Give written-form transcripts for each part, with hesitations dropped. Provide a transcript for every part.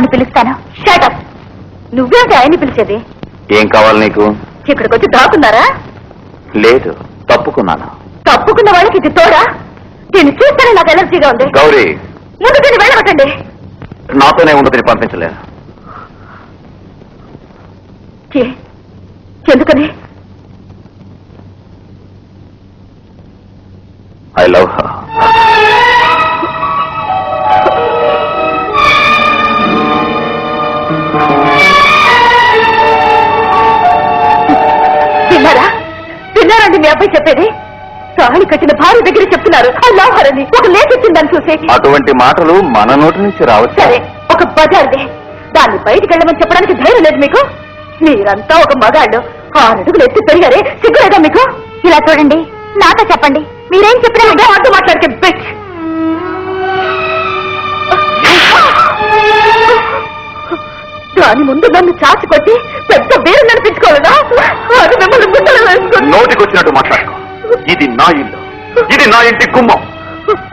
వాడిని పిలుస్తాను. షటప్. నువ్వేంటి ఆయన్ని పిలిచేది? ఏం కావాలి నీకు? ఇక్కడికి వచ్చి దాక్కున్నారా? లేదు, తప్పుకున్నాను. తప్పుకున్న వాళ్ళకి ఇది తోడా? దీన్ని చూస్తేనే నాకు ఎలర్జీగా ఉంది. గౌరీ, ముందు దీన్ని వెళ్ళగొట్టండి. నాతోనే ఉండదని పంపించలేదు. ఎందుకని? I love her. విన్నారండి మీ అబ్బాయి చెప్పేది? తాళి కట్టిన భార్య దగ్గర చెప్తున్నారు ఐ లవ్ హర్ అని. ఒక లేఖ ఇచ్చిందని చూసి అటువంటి మాటలు మన నోటి నుంచి రావచ్చు. సరే, ఒక బజార్దే, దాన్ని బయటికి వెళ్ళమని చెప్పడానికి ధైర్యం లేదు మీకు? మీరంతా ఒక మగాళ్ళు 6 అడుగులు ఎత్తి పెరిగారే, సిగ్గులేదా మీకు? ఇలా చూడండి, నాతో చెప్పండి, మీరేం చెప్పినా అడ్డు మాట్లాడితే బిచ్. దాని ముందు నన్ను చాచి కొట్టి పెద్ద వేరు నడిపించుకోవాలనా? అది మిమ్మల్ని గుండెలో వేసుకుని నోటికొచ్చినట్టు మాట్లాడుకో. ఇది నా ఇల్లు, ఇది నా ఇంటి గుమ్మం.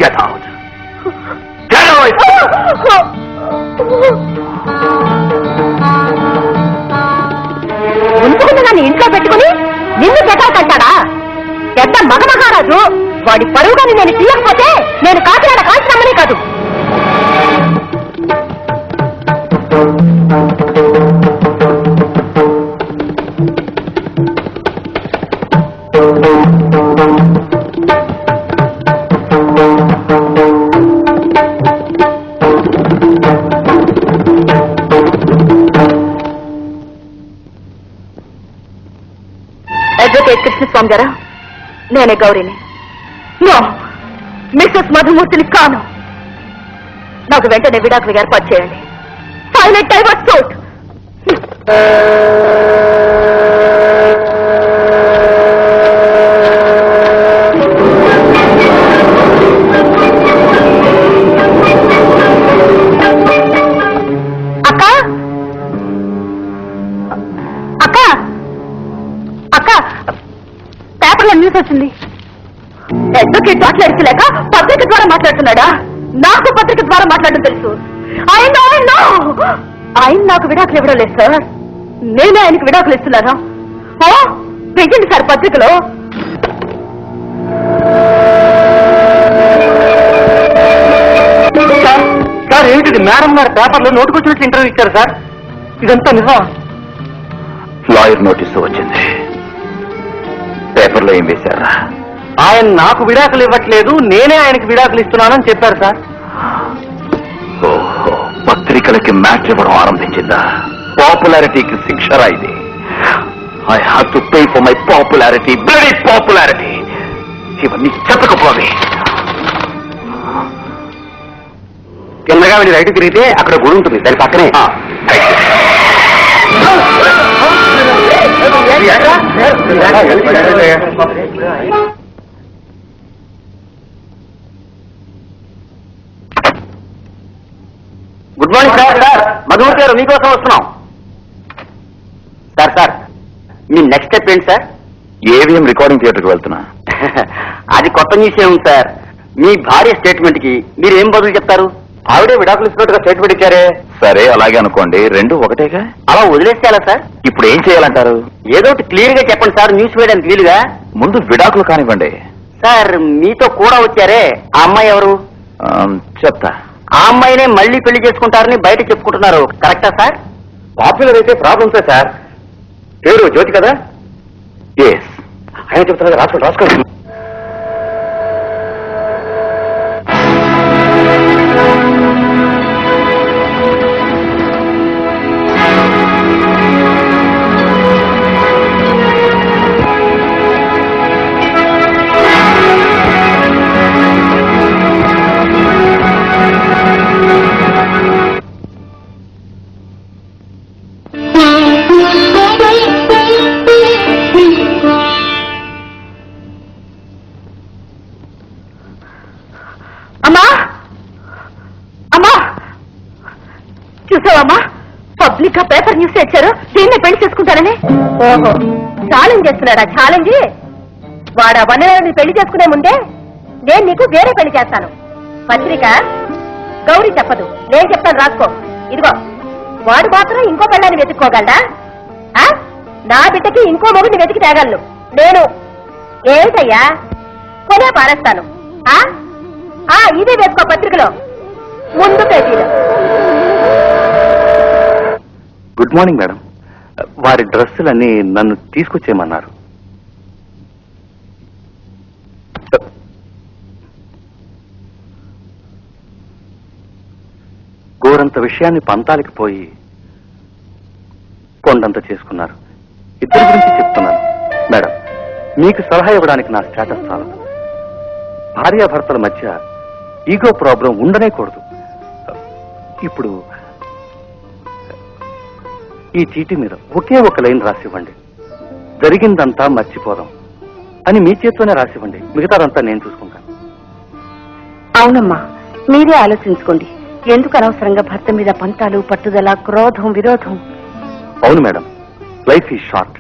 Get out. Get out. ముందుకున్న నన్ను ఇంట్లో పెట్టుకుని నిన్ను జటాకంటాడా? పెద్ద మగమహారాజు, వాడి పరువుగాని నేను తీయకపోతే నేను కాకినాడ కాల్చినమ్మనే కాదు. అడ్వకేట్ కృష్ణస్వామి గారా, నేనే గౌరీని. నో, మిస్సెస్ మధుమూర్తిని కాను. నాకు వెంటనే విడాకులు ఏర్పాటు చేయండి. Silent divorce suit. అక్క అక్క అక్క, పేపర్లో న్యూస్ వచ్చింది. అడ్వకేట్ మాట్లాడించలేక పత్రిక ద్వారా మాట్లాడుతున్నాడా? నాకు పత్రిక ద్వారా మాట్లాడడం తెలుసు. ఆయన నాకు విడాకులు ఇవ్వడం లేదు సార్, నేనే ఆయనకు విడాకులు ఇస్తున్నాను. పెట్టండి సార్ పత్రికలో. సార్ ఏంటిది? మేడం గారు పేపర్లో నోటుకొచ్చినట్లు ఇంటర్వ్యూ ఇచ్చారు సార్. ఇదంతా నిజం? లాయర్ నోటీసు వచ్చింది. పేపర్లో ఏం వేశారా? ఆయన నాకు విడాకులు ఇవ్వట్లేదు, నేనే ఆయనకి విడాకులు ఇస్తున్నానని చెప్పారు సార్. ఓహో, పత్రికలకి మ్యాచ్ ఇవ్వడం ఆరంభించిందా? పాపులారిటీకి శిక్షరా ఇది? I have to pay for my popularity, bloody popularity. ఇవన్నీ చెప్పకపోవే. కిందగా వెళ్ళి రైట్ తిరిగితే అక్కడ గుడి ఉంటుంది, దాని పక్కనే. Good morning sir. Sir, Madhumurthy గారు మీకోసం వస్తున్నాం. సార్ సార్, మీ నెక్స్ట్ స్టెప్ ఏంటి సార్? ఏవిఎం రికార్డింగ్ థియేటర్కి వెళ్తున్నా. అది కొత్త న్యూస్ ఏముంది సార్? మీ భార్య స్టేట్మెంట్ కి మీరు ఏం బదులు చెప్తారు? ఆవిడే విడాకులు ఇస్తున్నట్టుగా స్టేట్మెంట్ ఇచ్చారే. సరే, అలాగే అనుకోండి, రెండు ఒకటేగా. అలా వదిలేస్తే ఎలా సార్? ఇప్పుడు ఏం చేయాలంటారు? ఏదో ఒకటి క్లియర్ గా చెప్పండి సార్, న్యూస్ వేయడానికి వీలుగా. ముందు విడాకులు కానివ్వండి. సార్, మీతో కూడా వచ్చారే ఆ అమ్మాయి ఎవరు? చెప్తా. ఆ అమ్మాయినే మళ్ళీ పెళ్లి చేసుకుంటారని బయట చెప్పుకుంటున్నారు, కరెక్టా సార్? పాపులర్ అయితే ప్రాబ్లమ్సే సార్. పేరు జ్యోతి కదా? ఎస్. ఆయన చెప్తున్నారు, రాసుకోండి రాసుకోండి. చూసావమ్మా, పబ్లిక్ గా పేపర్ న్యూస్ ఇచ్చారు, దీన్నే పెళ్లి చేసుకుంటారని. ఓహో, ఛాలెంజ్ చేస్తున్నాడా? ఛాలెంజ్? వాడు వనరుని పెళ్లి చేసుకునే ముందే నేను నీకు వేరే పెళ్లి చేస్తాను. పత్రిక గౌరీ చెప్పదు, నేను చెప్తాను, రాసుకో. ఇదిగో వాడు మాత్రం ఇంకో పెళ్ళాన్ని వెతుక్కోగలడా? ఆ? నా బిడ్డకి ఇంకో మొగుడిని వెతికి తేగలను నేను. ఏమిటయ్యా కొనే పారేస్తాను. ఇదే వేసుకో పత్రికలో ముందు పేజీలో. Good morning madam. వారి డ్రెస్సులన్నీ నన్ను తీసుకొచ్చేయమన్నారు. గోరంత విషయాన్ని పంతాలకి పోయి కొండంత చేసుకున్నారు. ఇద్దరి గురించి చెప్తున్నాను మేడం. మీకు సలహా ఇవ్వడానికి నా స్టేటస్ చాలదు. భార్యాభర్తల మధ్య ఈగో ప్రాబ్లం ఉండనే కూడదు. ఇప్పుడు ఈ చీటీ మీద ఒకే ఒక లైన్ రాసివ్వండి. జరిగిందంతా మర్చిపోదాం అని మీ చేత్తోనే రాసివ్వండి. మిగతాదంతా నేను చూసుకుంటాను. అవునమ్మా, మీరే ఆలోచించుకోండి. ఎందుకు అనవసరంగా భర్త మీద పంతాలు, పట్టుదల, క్రోధం, విరోధం? అవును మేడం, లైఫ్ ఈజ్ షార్ట్.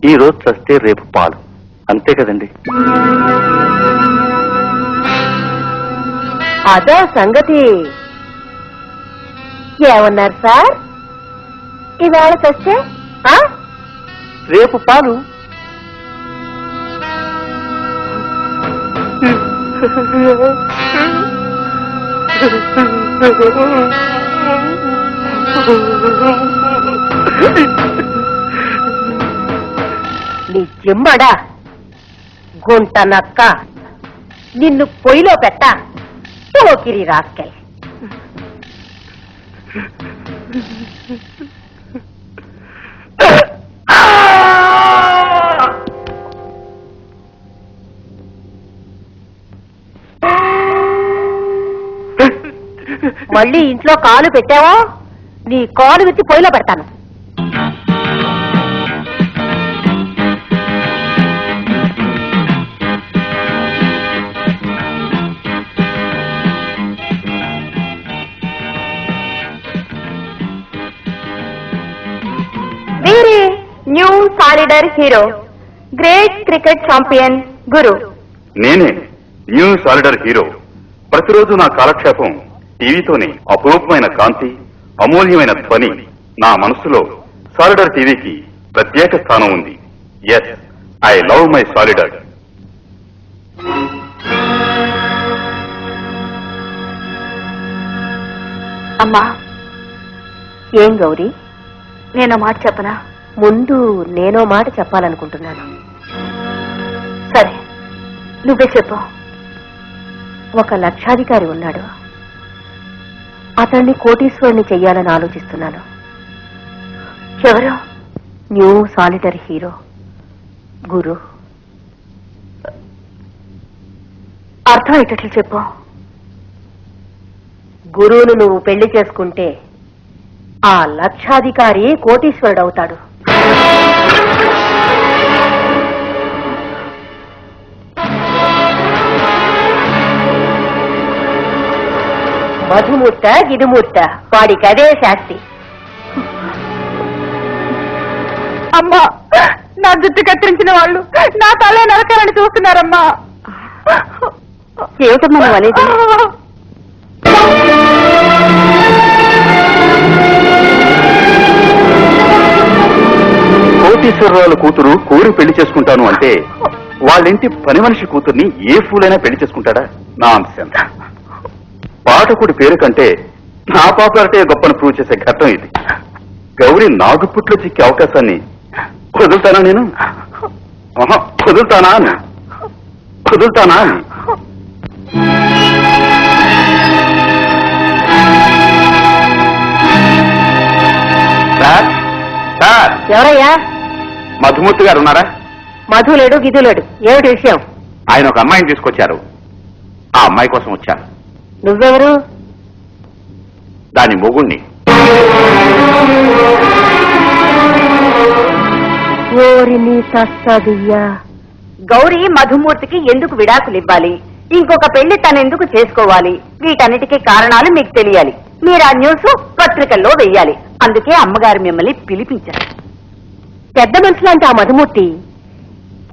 ఈ రోజు చస్తే రేపు పాలు, అంతే కదండి. అదే సంగతి. ఏమన్నారు సార్? ఈవేళ చస్తే రేపు పాలు. నీ జిమ్మడా గుంట నక్క, నిన్ను పొయ్యిలో పెట్ట పోకిరి రాస్కెల్. మళ్ళీ ఇంట్లో కాలు పెట్టావో నీ కాలు విచ్చి పొయ్యిలో పెడతాను. వీరి new soldier hero, great cricket champion గురు. నేనే న్యూ సాలిడర్ హీరో. ప్రతిరోజు నా కాలక్షేపం టీవీతోనే. అపురూపమైన కాంతి, అమూల్యమైన ధ్వని నా మనసులో. సాలిడర్ టీవీకి ప్రత్యేక స్థానం ఉంది. Yes, I love my soldier. అమ్మా, ఏం గౌరీ, నేనో మాట చెప్పనా? ముందు నేనో మాట చెప్పాలనుకుంటున్నాను. సరే, నువ్వే చెప్పు. ఒక లక్షాధికారి ఉన్నాడు. అతన్ని కోటీశ్వరుని చెయ్యాలని ఆలోచిస్తున్నాను. ఎవరు? న్యూ సాలిడర్ హీరో గురు. అర్థం అయ్యేటట్లు చెప్పు. గురువును నువ్వు పెళ్లి చేసుకుంటే ఆ లక్షాధికారి కోటీశ్వరుడవుతాడు. మధుమూర్త గిదుమూర్త, వాడికి అదే శాస్తి. అమ్మా, నా జుట్టు కత్తిరించిన వాళ్ళు నా తలే నరకాలని చూస్తున్నారమ్మా. ఏమిటమ్మా నువ్వు అనేది? కోటీశ్వరరావు కూతురు కోరి పెళ్లి చేసుకుంటాను అంటే వాళ్ళింటి పని మనిషి కూతుర్ని ఏ ఫూలైనా పెళ్లి చేసుకుంటాడా? నా అంశం. పాఠకుడి పేరు కంటే నా పాపులారిటీ గొప్పను ప్రూవ్ చేసే ఘట్టం ఇది. గౌరీ నాగుపుట్లో చిక్కే అవకాశాన్ని వదులుతానా నేను? వదులుతానా అని సార్, సార్, ఎవరయ్యా? మధుమూర్తి గారు ఉన్నారా? మధు లేడు, గిదు లేడు. ఏమిటి విషయం? ఆయన ఒక అమ్మాయిని తీసుకొచ్చారు. ఆ అమ్మాయి కోసం వచ్చాను. నువ్వెవరు? దాని మొగుణ్ణి. ఓరిని తస్సదియ్యా. గౌరీ మధుమూర్తికి ఎందుకు విడాకులు ఇవ్వాలి, ఇంకొక పెళ్లి తనెందుకు చేసుకోవాలి, వీటన్నిటికీ కారణాలు మీకు తెలియాలి. మీరు ఆ న్యూస్ పత్రికల్లో వెయ్యాలి. అందుకే అమ్మగారు మిమ్మల్ని పిలిపించారు. పెద్ద మనుషులాంటి ఆ మధుమూర్తి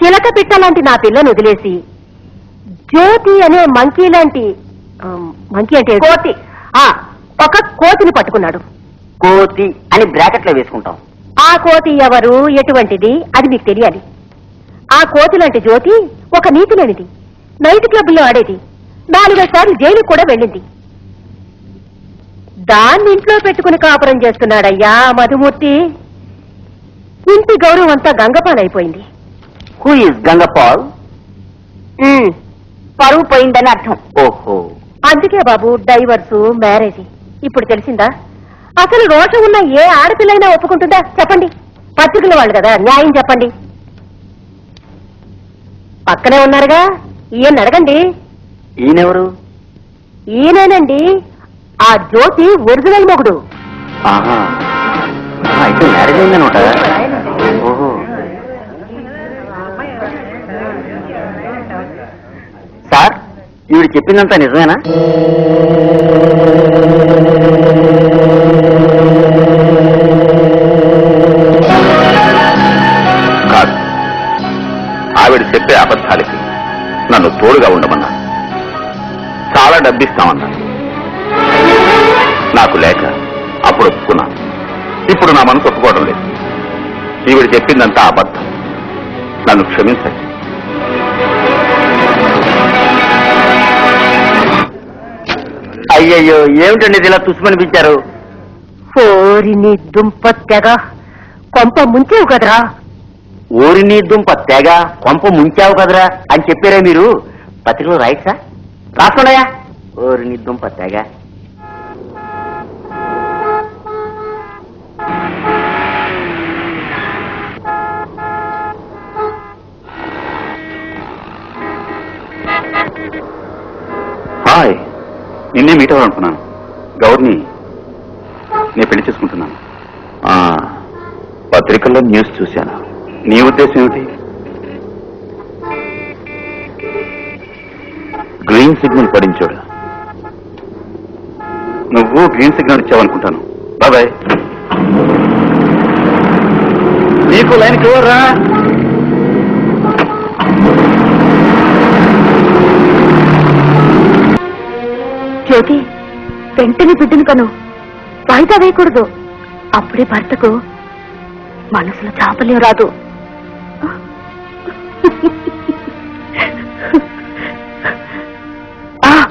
చిలక పిట్ట లాంటి నా పిల్లను వదిలేసి జ్యోతి అనే మంకీ లాంటి, మంకీ అంటే కోతి, ఒక కోతిని పట్టుకున్నాడు. కోతి అని బ్రాకెట్లో వేసుకుంటాం. ఆ కోతి ఎవరు, ఎటువంటిది, అది మీకు తెలియాలి. ఆ కోతి లాంటి జ్యోతి ఒక నీతి లేనిది, నైట్ క్లబ్లో ఆడేది, 4 సార్లు జైలుకు కూడా వెళ్ళింది. దాన్ని ఇంట్లో పెట్టుకుని కాపురం చేస్తున్నాడయ్యా మధుమూర్తి. ఇంటి గౌరవం అంతా గంగపాలైపోయింది. Who is గంగపాల్? పరువు పోయిందని అర్థం. ఓహో, అందుకే బాబు డైవర్సు, మ్యారేజీ. ఇప్పుడు తెలిసిందా? అసలు రోషం ఉన్న ఏ ఆడపిల్లైనా ఒప్పుకుంటుందా చెప్పండి? పత్రికల వాళ్ళు కదా, న్యాయం చెప్పండి. పక్కనే ఉన్నారుగా, ఈయన అడగండి. ఈయనెవరు? ఈయనేనండి ఆ జ్యోతి ఒరిజినల్ మొగుడు. ఆహా, అయితే మ్యారేజ్ అయిందనమాట. ఓహో, సార్ ఈవిడ చెప్పిందంతా నిజమేనా? కాదు, ఆవిడ చెప్పే అబద్ధాలకి నన్ను తోడుగా ఉండమన్నా, చాలా డబ్బిస్తామన్నా. నాకు లేక అప్పుడు ఒప్పుకున్నాను. ఇప్పుడు నా మనసు ఒప్పుకోవడం లేదు. ఈవిడ చెప్పిందంతా అబద్ధం. నన్ను క్షమించండి. అయ్యయ్యో, ఏమిటండి ఇది ఇలా తుస్మనిపించారు? ఓరి నీ దుంప తెగ, కొంప ముంచేవు కదరా. ఊరిని దుంప తెగ, కొంప ముంచావు కదరా అని చెప్పారే మీరు. పత్రికలో రైట్సా? రాసుకోండియా. ఊరిని దుంప తెగ. హాయ్, నిన్నే మీట్ అవ్వాలనుకున్నాను. గౌర్ని నేను పెళ్లి చేసుకుంటున్నాను. పత్రికల్లో న్యూస్ చూశాను. నీ ఉద్దేశం ఏమిటి? గ్రీన్ సిగ్నల్ పడించోడు. నువ్వు గ్రీన్ సిగ్నల్ ఇచ్చావనుకుంటాను. బాబాయ్, నీకు లైన్ క్లియర్ రా. జ్యోతి, వెంటనే బిడ్డను కను, వాయిదా వేయకూడదు. అప్పుడే భర్తకు మనసులో చాపలేం రాదు.